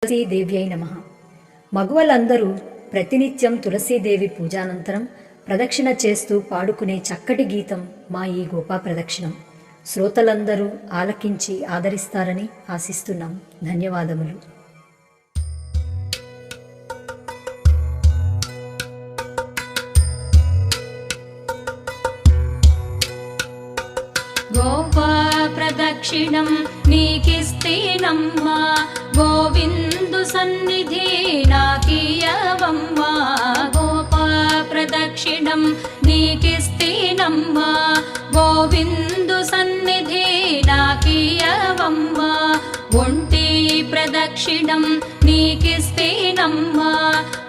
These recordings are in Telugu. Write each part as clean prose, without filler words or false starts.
తులసీదేవ్యై నమః. మగువలందరూ ప్రతినిత్యం తులసీదేవి పూజానంతరం ప్రదక్షిణ చేస్తూ పాడుకునే చక్కటి గీతం మా ఈ గోపా ప్రదక్షిణం. శ్రోతలందరూ ఆలకించి ఆదరిస్తారని ఆశిస్తున్నాం. ధన్యవాదములు. గోపా ప్రదక్షిణం నీకిస్తేనమ్మా, గోవిందు సన్నిధి నాకియవమ్మా. గోపా ప్రదక్షిణం నీకిస్తేనమ్మా, గోవిందు సన్నిధి నాకియవమ్మా. ఒంటి ప్రదక్షిణం నీకిస్తేనమ్మా,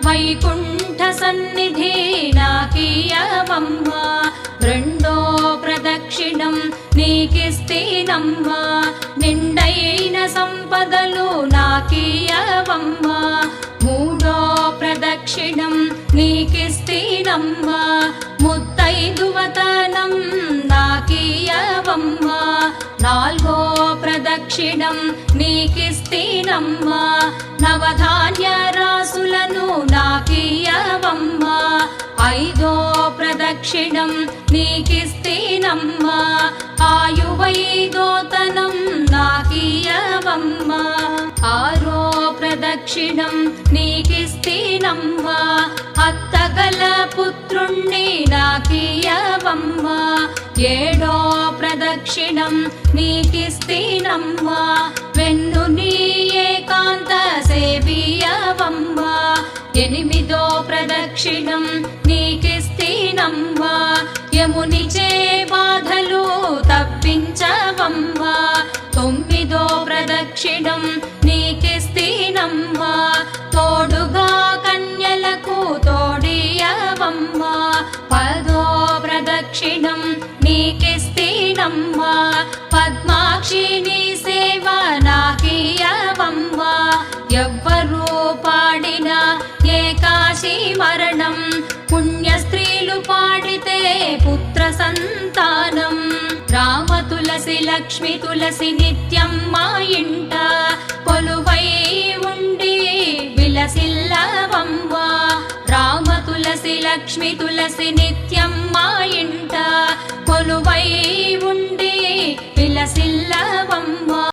వైకుంఠ సన్నిధి నాకియవమ్మా. రెండో ప్రదక్షిణం నీకిస్తేనమ్మా, నిండైన సంపదలు నాకియవమ్మా. మూడో ప్రదక్షిణం నీకిస్తేనమ్మా, ముత్తైదువతనం నాకియవమ్మా. నాలుగో ప్రదక్షిణం నీకిస్తేనమ్మా, నవధాన్య రాసులను నాకియవమ్మా. ఐదో ప్రదక్షిణం నీకిస్తేనమ్మా, ఆయువైదోతనం నాకియవమ్మా. ఆరో ప్రదక్షిణం నీకిస్తేనమ్మా, అత్తగల పుత్రుణ్ణి నాకియవమ్మా. ఏడో ప్రదక్షిణం నీకిస్తేనమ్మా, వెన్ను నీ ఏకాంత సేవియవమ్మా. ఎనిమిదో ప్రదక్షిణం నీకిస్తేనమ్మా, యమునిచే బాధలు తప్పించవమ్మా. తొమ్మిదో ప్రదక్షిణం నీకిస్తేనమ్మా, తోడుగా కన్యలకు తోడియవమ్మా. పదో ప్రదక్షిణం నీకిస్తేనమ్మా, పద్మాక్షి నీ సేవ నాకియవమ్మా. ఎవ్వరూ పాడిన ఏకాశి మరణం, పుణ్య స్త్రీలు పాడితే పుత్ర సంతానం. రామ తులసి లక్ష్మి తులసి నిత్యం మా ఇంట కొలువై ఉండి విలసిల్లవమ్మా. రామ తులసి లక్ష్మి తులసి నిత్యం మా ఇంట కొలువై